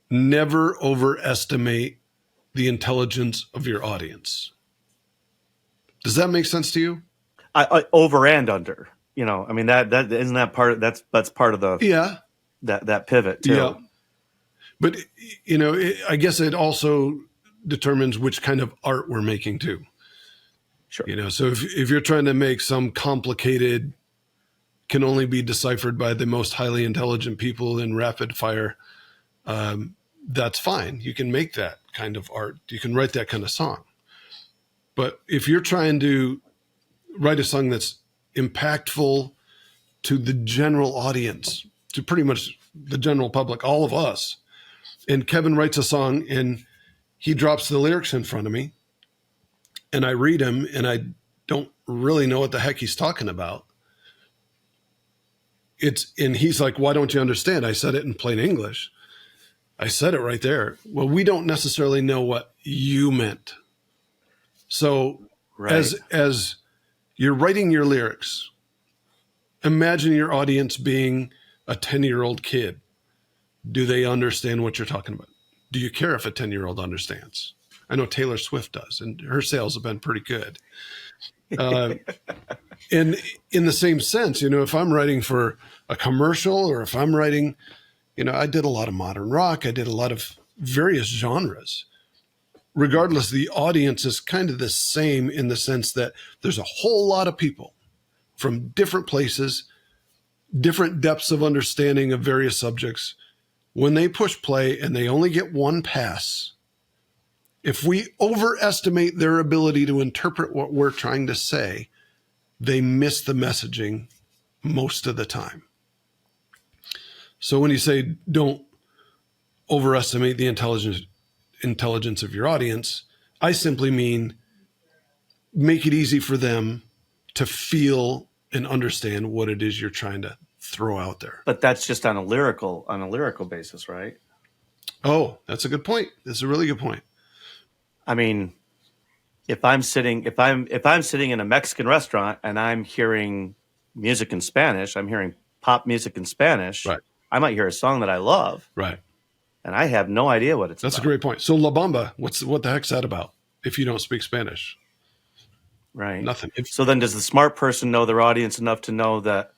never overestimate the intelligence of your audience. Does that make sense to you? I over and under, I mean, that isn't that part of, that's part of the, that pivot too. Yeah. But, I guess it also determines which kind of art we're making too. Sure. So if you're trying to make some complicated, can only be deciphered by the most highly intelligent people in rapid fire, that's fine. You can make that kind of art. You can write that kind of song. But if you're trying to write a song that's impactful to the general audience, to pretty much the general public, all of us, and Kevin writes a song and he drops the lyrics in front of me and I read them and I don't really know what the heck he's talking about. And he's like, why don't you understand? I said it in plain English. I said it right there. Well, we don't necessarily know what you meant. So right. as you're writing your lyrics, imagine your audience being a 10-year-old kid. Do they understand what you're talking about? Do you care if a 10-year-old understands? I know Taylor Swift does, and her sales have been pretty good. And in the same sense, if I'm writing for a commercial or if I'm writing, I did a lot of modern rock. I did a lot of various genres. Regardless, the audience is kind of the same in the sense that there's a whole lot of people from different places, different depths of understanding of various subjects. When they push play and they only get one pass, if we overestimate their ability to interpret what we're trying to say, they miss the messaging most of the time. So when you say don't overestimate the intelligence of your audience, I simply mean make it easy for them to feel and understand what it is you're trying to throw out there. But that's just on a lyrical basis, right? Oh, that's a good point. That's a really good point. I mean, if I'm sitting in a Mexican restaurant and I'm hearing music in Spanish, I'm hearing pop music in Spanish. Right. I might hear a song that I love. Right. And I have no idea what it's That's about. a great point. So La Bamba, what the heck's that about if you don't speak Spanish? Right. Nothing. So then does the smart person know their audience enough to know that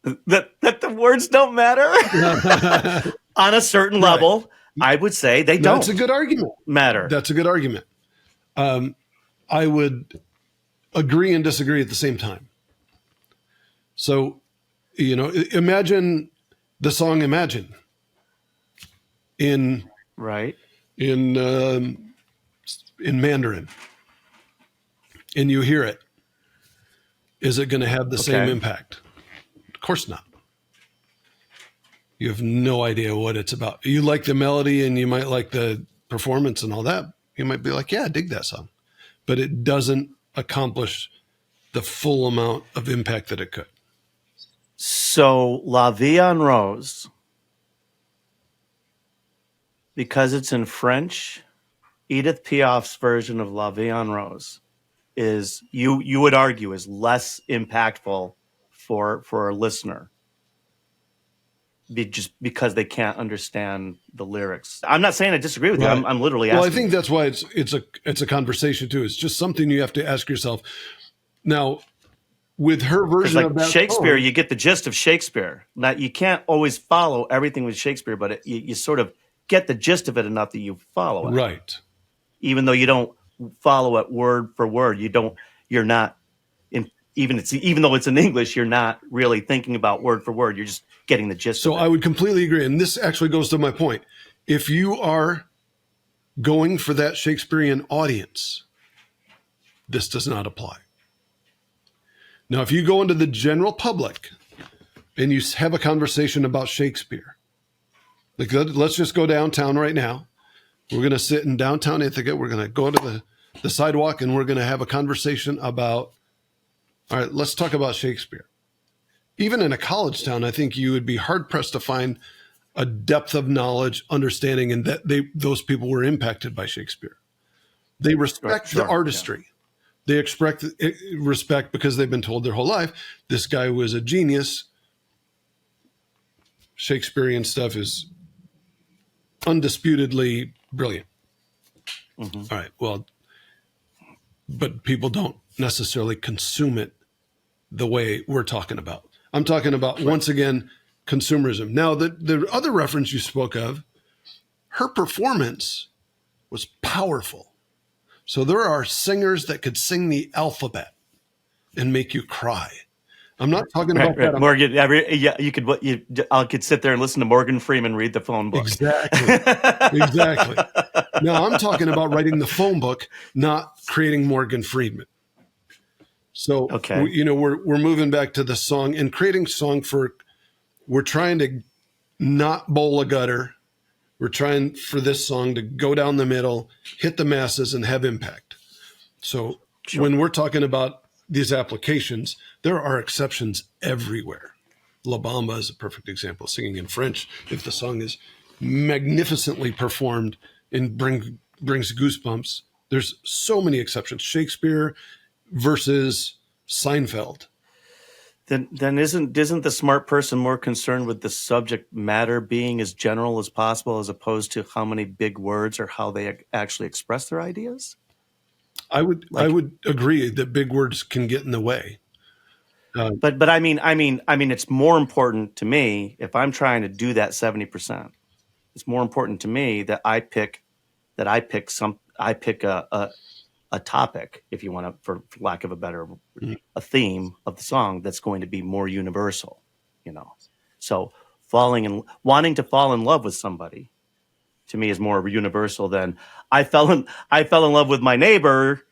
the words don't matter on a certain level? Right. I would say they don't. That's a good argument. Matter. That's a good argument. I would agree and disagree at the same time. So, imagine the song Imagine in Mandarin, and you hear it. Is it going to have the same impact? Of course not. You have no idea what it's about. You like the melody and you might like the performance and all that. You might be like, yeah, I dig that song. But it doesn't accomplish the full amount of impact that it could. So La Vie en Rose, because it's in French, Edith Piaf's version of La Vie en Rose is, you would argue, is less impactful for a listener. Just because they can't understand the lyrics. I'm not saying I disagree with you. I'm literally asking. Well, I think that's why it's a conversation too. It's just something you have to ask yourself. Now, with her version of that Shakespeare, song, you get the gist of Shakespeare. Now, you can't always follow everything with Shakespeare, but you sort of get the gist of it enough that you follow it. Right. Even though you don't follow it word for word, even though it's in English, you're not really thinking about word for word. You're just getting the gist of it. So I would completely agree. And this actually goes to my point. If you are going for that Shakespearean audience, this does not apply. Now, if you go into the general public and you have a conversation about Shakespeare, like let's just go downtown right now. We're going to sit in downtown Ithaca. We're going to go to the sidewalk and we're going to have a conversation about, all right, let's talk about Shakespeare. Even in a college town, I think you would be hard pressed to find a depth of knowledge, understanding, and that those people were impacted by Shakespeare. They respect the artistry. Yeah. They expect respect because they've been told their whole life, this guy was a genius. Shakespearean stuff is undisputedly brilliant. Mm-hmm. All right. Well, but people don't necessarily consume it the way we're talking about. I'm talking about, once again, consumerism. Now, the other reference you spoke of, her performance was powerful. So there are singers that could sing the alphabet and make you cry. I'm not talking about that. Morgan, I could sit there and listen to Morgan Freeman read the phone book. Exactly. Now I'm talking about writing the phone book, not creating Morgan Freeman. So, okay. We're moving back to the song and creating song we're trying to not bowl a gutter. We're trying for this song to go down the middle, hit the masses, and have impact. So when we're talking about these applications, there are exceptions everywhere. La Bamba is a perfect example, singing in French. If the song is magnificently performed and brings goosebumps, there's so many exceptions. Shakespeare versus Seinfeld. Then isn't the smart person more concerned with the subject matter being as general as possible, as opposed to how many big words or how they actually express their ideas? I would agree that big words can get in the way. But I mean, it's more important to me if I'm trying to do that 70%. It's more important to me that I pick a topic, if you want to, for lack of a better, a theme of the song that's going to be more universal, So wanting to fall in love with somebody, to me, is more universal than I fell in love with my neighbor.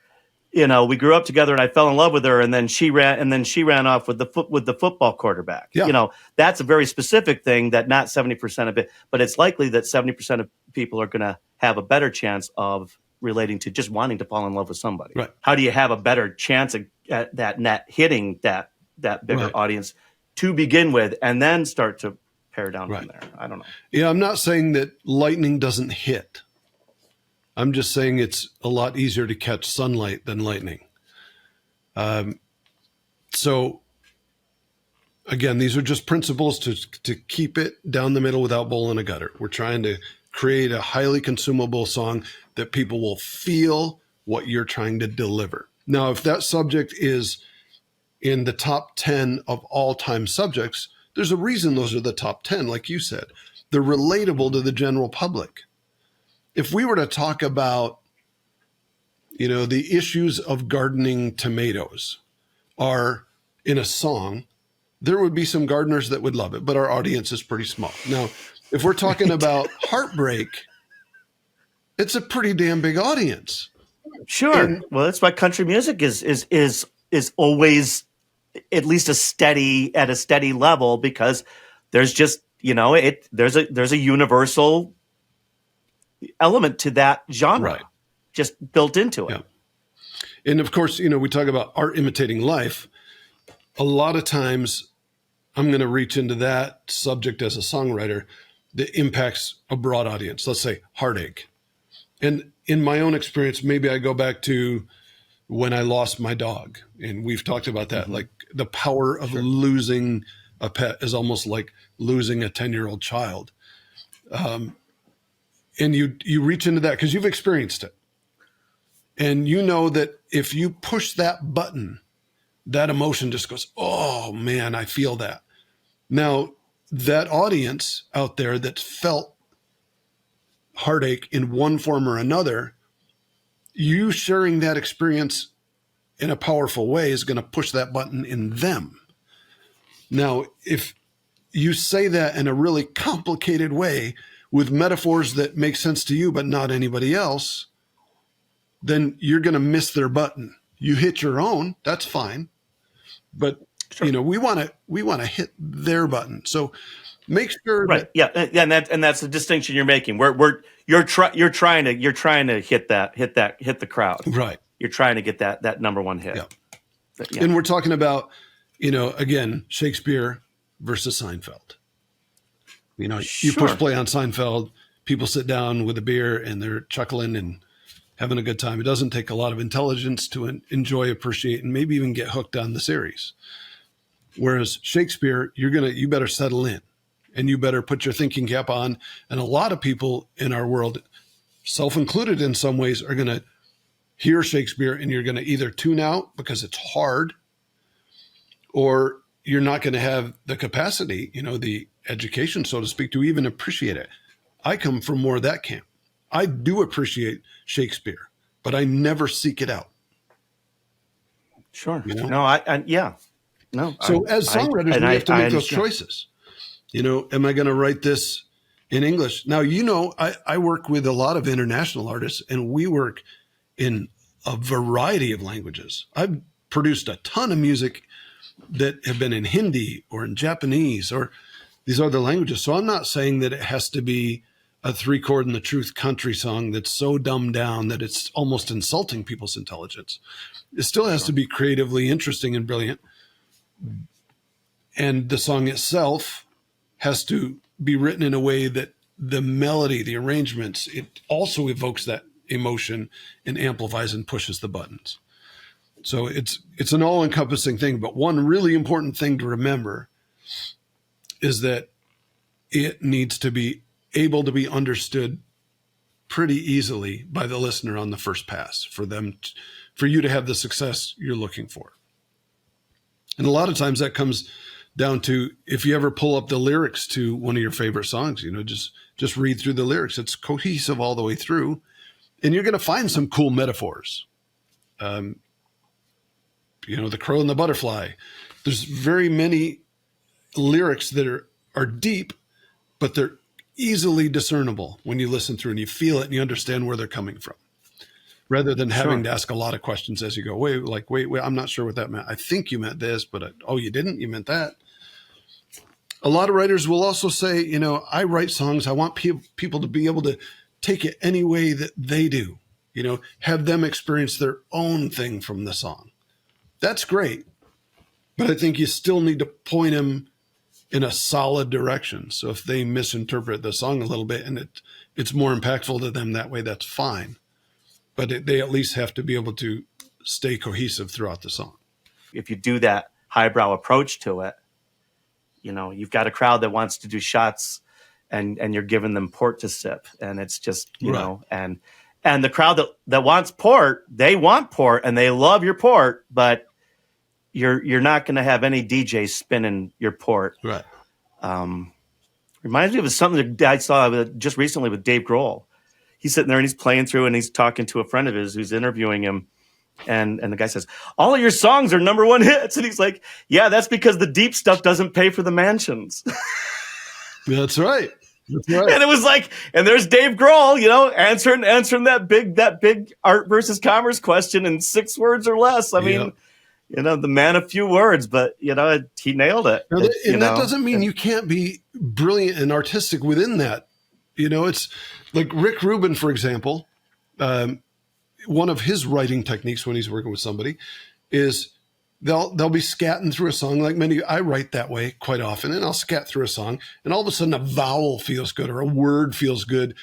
We grew up together, and I fell in love with her, and then she ran off with the football quarterback. Yeah. That's a very specific thing that not 70% of it, but it's likely that 70% of people are going to have a better chance of relating to just wanting to fall in love with somebody. Right. How do you have a better chance at that net hitting that bigger audience to begin with, and then start to pare down from there? I don't know. Yeah, I'm not saying that lightning doesn't hit. I'm just saying it's a lot easier to catch sunlight than lightning. So again, these are just principles to keep it down the middle without bowling a gutter. We're trying to create a highly consumable song that people will feel what you're trying to deliver. Now, if that subject is in the top 10 of all-time subjects, there's a reason those are the top 10, like you said. They're relatable to the general public. If we were to talk about, the issues of gardening tomatoes are in a song, there would be some gardeners that would love it, but our audience is pretty small. Now, if we're talking about heartbreak, it's a pretty damn big audience. Sure. Well, that's why country music is always at least at a steady level, because there's just, there's a universal element to that genre just built into it. Yeah. And of course, we talk about art imitating life. A lot of times I'm going to reach into that subject as a songwriter that impacts a broad audience. Let's say heartache. And in my own experience, maybe I go back to when I lost my dog, and we've talked about that. Like the power of losing a pet is almost like losing a 10-year-old child. And you reach into that because you've experienced it. And you know that if you push that button, that emotion just goes, oh man, I feel that. Now, that audience out there that felt heartache in one form or another, you sharing that experience in a powerful way is going to push that button in them. Now, if you say that in a really complicated way with metaphors that make sense to you but not anybody else, then you're going to miss their button. You hit your own, that's fine. But we want to hit their button. So make sure and that's the distinction you're making. You're trying to hit the crowd. Right. You're trying to get that number one hit. Yeah. And we're talking about, again, Shakespeare versus Seinfeld. You push play on Seinfeld, people sit down with a beer and they're chuckling and having a good time. It doesn't take a lot of intelligence to enjoy, appreciate, and maybe even get hooked on the series. Whereas Shakespeare, you better settle in and you better put your thinking cap on. And a lot of people in our world, self-included in some ways, are going to hear Shakespeare and you're going to either tune out because it's hard, or you're not going to have the capacity, the education, so to speak, to even appreciate it. I come from more of that camp. I do appreciate Shakespeare, but I never seek it out. Sure. No, yeah. No. So as songwriters, we have to make those choices. Am I going to write this in English? Now, I work with a lot of international artists, and we work in a variety of languages. I've produced a ton of music that have been in Hindi or in Japanese or these other languages. So I'm not saying that it has to be a 3-chord in the truth country song that's so dumbed down that it's almost insulting people's intelligence. It still has to be creatively interesting and brilliant. And the song itself has to be written in a way that the melody, the arrangements, it also evokes that emotion and amplifies and pushes the buttons. So it's an all-encompassing thing. But one really important thing to remember is that it needs to be able to be understood pretty easily by the listener on the first pass for you to have the success you're looking for. And a lot of times that comes down to, if you ever pull up the lyrics to one of your favorite songs, just read through the lyrics. It's cohesive all the way through, and you're going to find some cool metaphors. The crow and the butterfly. There's very many lyrics that are deep, but they're easily discernible when you listen through and you feel it and you understand where they're coming from, rather than having to ask a lot of questions as you go. Wait, I'm not sure what that meant. I think you meant this, but you didn't? You meant that. A lot of writers will also say, I write songs. I want people to be able to take it any way that they do, have them experience their own thing from the song. That's great. But I think you still need to point them in a solid direction. So if they misinterpret the song a little bit and it's more impactful to them that way, that's fine. But they at least have to be able to stay cohesive throughout the song. If you do that highbrow approach to it, you've got a crowd that wants to do shots and you're giving them port to sip. And it's just, and the crowd that wants port, they want port and they love your port, but you're not going to have any DJ spinning your port. Right. Reminds me of something that I saw just recently with Dave Grohl. He's sitting there and he's playing through and he's talking to a friend of his who's interviewing him. And the guy says, all of your songs are #1 hits. And he's like, yeah, that's because the deep stuff doesn't pay for the mansions. That's right. That's right. And it was like, and there's Dave Grohl, answering that big art versus commerce question in 6 words or less. I mean, the man of few words, but he nailed it. And that doesn't mean you can't be brilliant and artistic within that. It's like Rick Rubin, for example. One of his writing techniques when he's working with somebody is they'll be scatting through a song. Like I write that way quite often, and I'll scat through a song, and all of a sudden a vowel feels good or a word feels good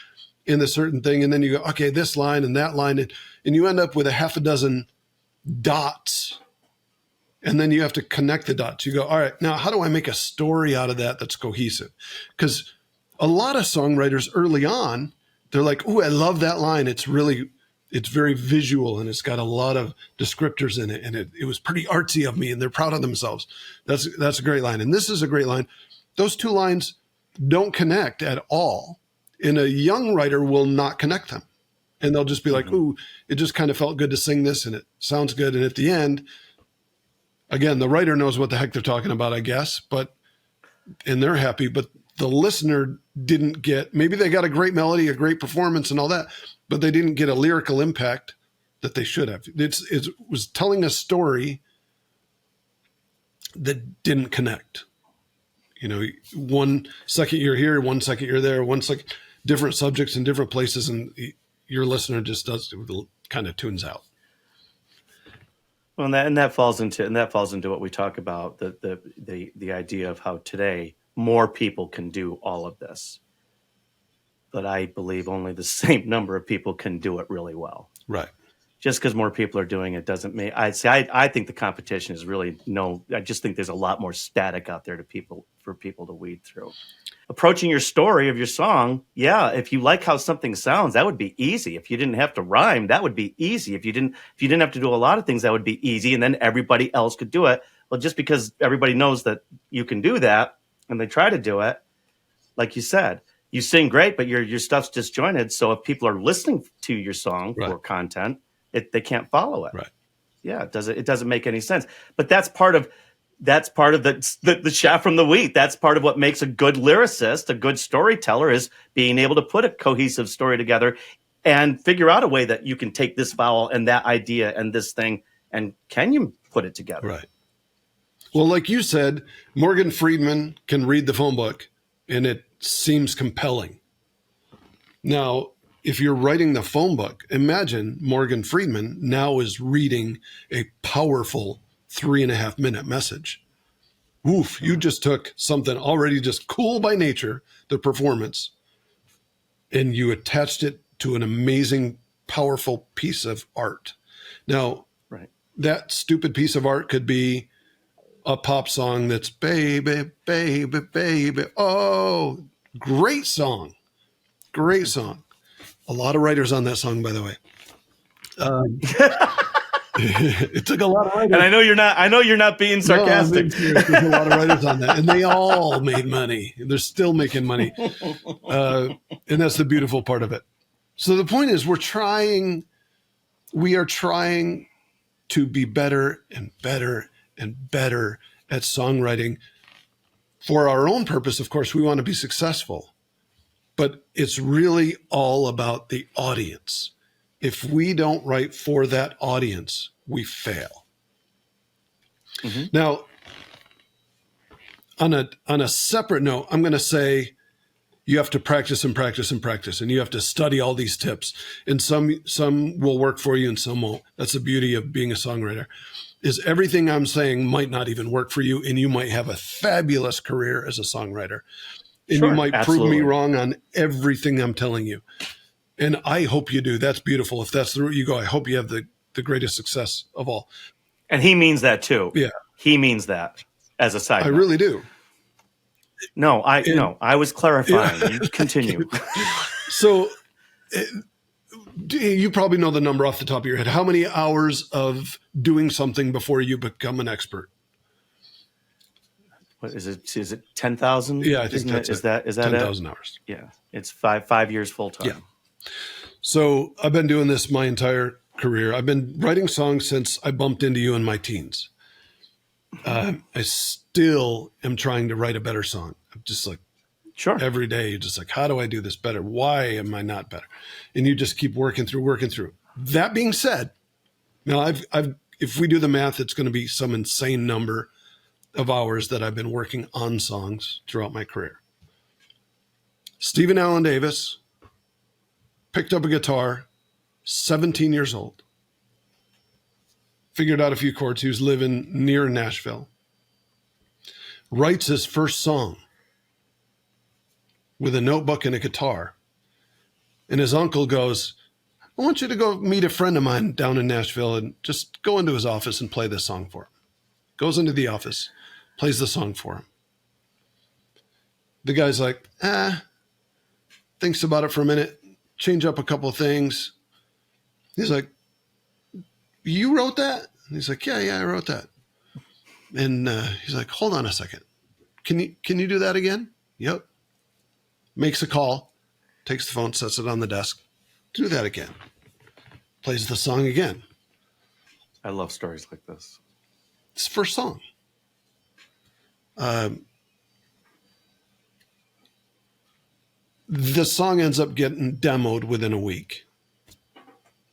in a certain thing, and then you go, okay, this line and that line, and you end up with a half a dozen dots. And then you have to connect the dots. You go, all right, now how do I make a story out of that that's cohesive? Because a lot of songwriters early on, they're like, oh, I love that line. It's very visual and it's got a lot of descriptors in it. And it was pretty artsy of me and they're proud of themselves. That's a great line. And this is a great line. Those two lines don't connect at all. And a young writer will not connect them. And they'll just be like, ooh, it just kind of felt good to sing this and it sounds good. And at the end, again, the writer knows what the heck they're talking about, I guess, and they're happy, but the listener didn't get, maybe they got a great melody, a great performance and all that, but they didn't get a lyrical impact that they should have. It was telling a story that didn't connect. 1 second you're here, 1 second you're there, 1 second, different subjects in different places, and your listener just kind of tunes out. Well, and that falls into what we talk about, the idea of how today more people can do all of this, but I believe only the same number of people can do it really well. Right. Just because more people are doing it doesn't mean I think the competition is really I just think there's a lot more static out there for people to weed through. approaching your story of your song, yeah, if you like how something sounds, that would be easy. If you didn't have to rhyme, that would be easy. If you didn't have to do a lot of things, that would be easy, and then everybody else could do it. Well, just because everybody knows that you can do that and they try to do it, like you said, you sing great, but your stuff's disjointed. So if people are listening to your song Right. or content, they can't follow it. Right. Yeah, it doesn't make any sense. But that's part of the chaff from the wheat. That's part of what makes a good lyricist, a good storyteller, is being able to put a cohesive story together and figure out a way that you can take this vowel and that idea and this thing, and can you put it together? Right. Well, like you said, Morgan Freeman can read the phone book and it seems compelling. Now, if you're writing the phone book, imagine Morgan Freeman now is reading a powerful 3.5 minute message. Oof, you just took something already just cool by nature, the performance, and you attached it to an amazing, powerful piece of art. Now, Right. that stupid piece of art could be a pop song that's baby, baby, baby. Oh, great song. Great song. A lot of writers on that song, by the way. It took a lot of writers. And I know you're not being sarcastic. No, there's a lot of writers on that, and they all made money. They're still making money, and that's the beautiful part of it. So the point is, we are trying to be better and better and better at songwriting. For our own purpose, of course, we want to be successful, but it's really all about the audience. If we don't write for that audience, we fail. Mm-hmm. Now, on a separate note, I'm going to say you have to practice and practice and practice, and you have to study all these tips. And some will work for you and some won't. That's the beauty of being a songwriter, is everything I'm saying might not even work for you, and you might have a fabulous career as a songwriter. And Sure, you might absolutely. prove me wrong on everything I'm telling you. And I hope you do. That's beautiful. If that's the route you go, I hope you have the greatest success of all. And he means that too. Yeah. He means that as a side I note. really do. No, I was clarifying. Yeah. You continue. So you probably know the number off the top of your head. How many hours of doing something before you become an expert? What is it? Is it 10,000? Yeah, I think that's it. Is that 10,000 hours. Yeah, it's five years full time. Yeah. So I've been doing this my entire career. I've been writing songs since I bumped into you in my teens. I still am trying to write a better song. I'm just like, sure, every day, you're just like, how do I do this better? Why am I not better? And you just keep working through. That being said, now if we do the math, it's going to be some insane number of hours that I've been working on songs throughout my career. Stephen Allen Davis picked up a guitar, 17 years old, figured out a few chords. He was living near Nashville, writes his first song with a notebook and a guitar. And his uncle goes, I want you to go meet a friend of mine down in Nashville and just go into his office and play this song for him. Goes into the office, plays the song for him. The guy's like, thinks about it for a minute, change up a couple of things. He's like, you wrote that? And he's like, yeah, I wrote that. And he's like, hold on a second. Can you do that again? Yep. Makes a call, takes the phone, sets it on the desk. Do that again. Plays the song again. I love stories like this. It's the first song. The song ends up getting demoed within a week.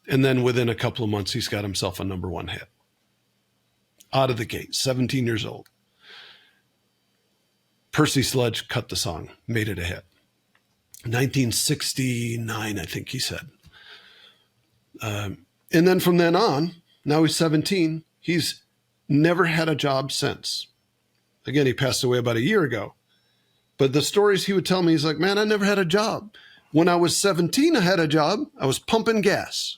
And then within a couple of months, he's got himself a number one hit. Out of the gate, 17 years old. Percy Sledge cut the song, made it a hit. 1969, I think he said. And then from then on, now he's 17. He's never had a job since. Again, he passed away about a year ago. But the stories he would tell me, he's like, man, I never had a job. When I was 17, I had a job. I was pumping gas.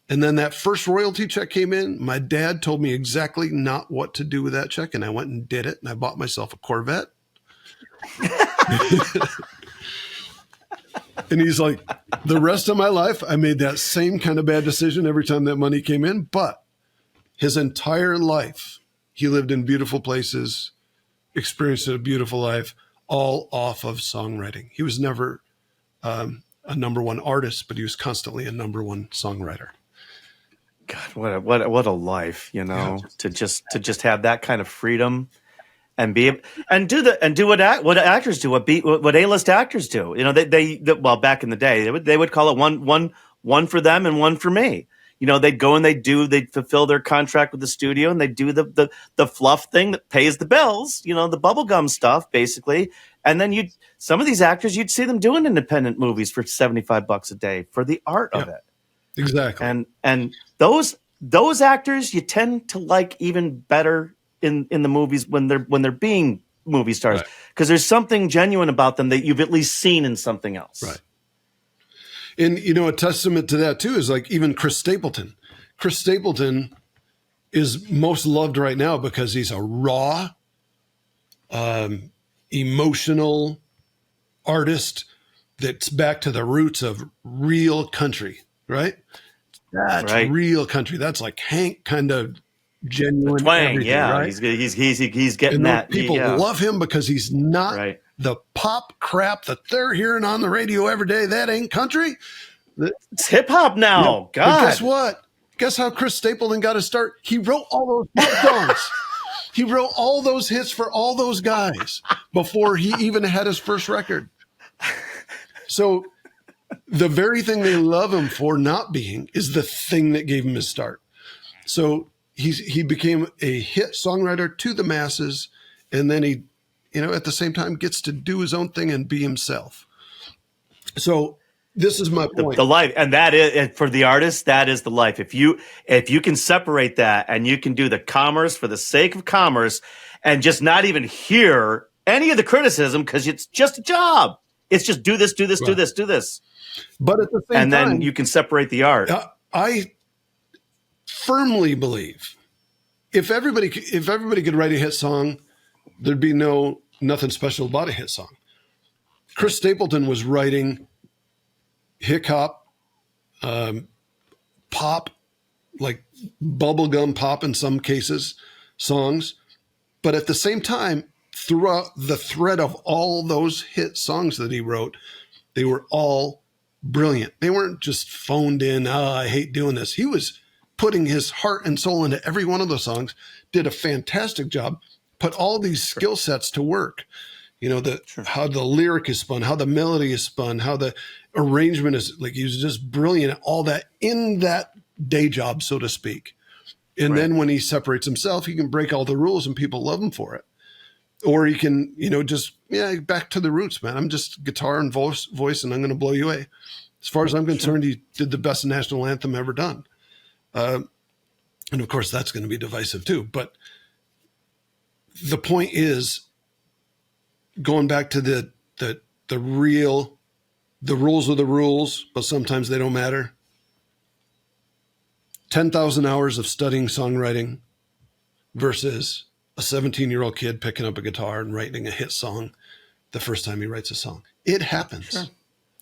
And then that first royalty check came in. My dad told me exactly not what to do with that check. And I went and did it. And I bought myself a Corvette. And he's like, the rest of my life, I made that same kind of bad decision every time that money came in. But his entire life, he lived in beautiful places, experienced a beautiful life, all off of songwriting. He was never a number one artist, but he was constantly a number one songwriter. God, what a life, you know, to just have that kind of freedom and do what actors do, what A-list actors do. You know, they well, back in the day, they would call it one for them and one for me. You know, they'd go and they'd fulfill their contract with the studio, and they'd do the fluff thing that pays the bills, you know, the bubblegum stuff, basically. And then some of these actors, you'd see them doing independent movies for $75 a day for the art of it. Exactly. And those actors you tend to like even better in the movies when they're being movie stars, because there's something genuine about them that you've at least seen in something else. Right. And, you know, a testament to that, too, is like even Chris Stapleton. Chris Stapleton is most loved right now because he's a raw, emotional artist that's back to the roots of real country, right? That's real country. That's like Hank kind of genuine twang, yeah. Right? He's getting that. People love him because he's not the pop crap that they're hearing on the radio every day. That ain't country. It's hip hop now. Yeah. God, but guess what? Guess how Chris Stapleton got his start? He wrote all those pop songs. He wrote all those hits for all those guys before he even had his first record. So the very thing they love him for not being is the thing that gave him his start. So he became a hit songwriter to the masses, and then he, you know, at the same time gets to do his own thing and be himself. So this is my point. The life, and that is for the artist. That is the life. If you can separate that, and you can do the commerce for the sake of commerce, and just not even hear any of the criticism because it's just a job. It's just do this, do this, do this, do this. But at the same time, and then you can separate the art. I firmly believe if everybody could write a hit song, there'd be nothing special about a hit song. Chris Stapleton was writing hip hop, pop, like bubblegum pop in some cases, songs. But at the same time, throughout the thread of all those hit songs that he wrote, they were all brilliant. They weren't just phoned in, I hate doing this. He was putting his heart and soul into every one of those songs, did a fantastic job, put all these skill sets to work. You know, how the lyric is spun, how the melody is spun, how the arrangement is, like, he was just brilliant at all that in that day job, so to speak. And then when he separates himself, he can break all the rules and people love him for it. Or he can, you know, just, back to the roots, man. I'm just guitar and voice and I'm going to blow you away. As far as I'm concerned, he did the best national anthem ever done. And of course, that's going to be divisive too. But the point is, going back to the rules are the rules, but sometimes they don't matter. 10,000 hours of studying songwriting versus a 17-year-old kid picking up a guitar and writing a hit song the first time he writes a song. It happens. Sure.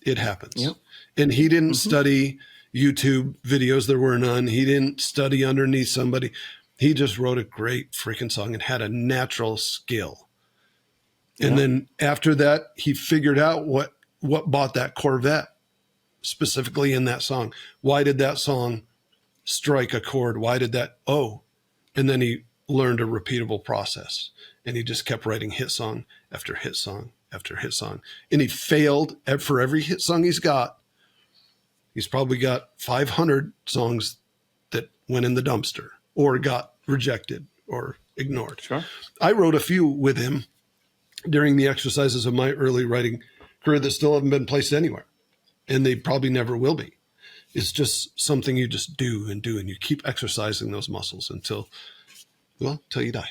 It happens. Yep. And he didn't study YouTube videos. There were none. He didn't study underneath somebody. He just wrote a great freaking song and had a natural skill. And then after that, he figured out what bought that Corvette specifically in that song. Why did that song strike a chord? Why did that? And then he learned a repeatable process, and he just kept writing hit song after hit song after hit song. And he failed for every hit song he's got. He's probably got 500 songs that went in the dumpster or got rejected or ignored. Sure. I wrote a few with him during the exercises of my early writing career that still haven't been placed anywhere, and they probably never will be. It's just something you just do, and you keep exercising those muscles until you die.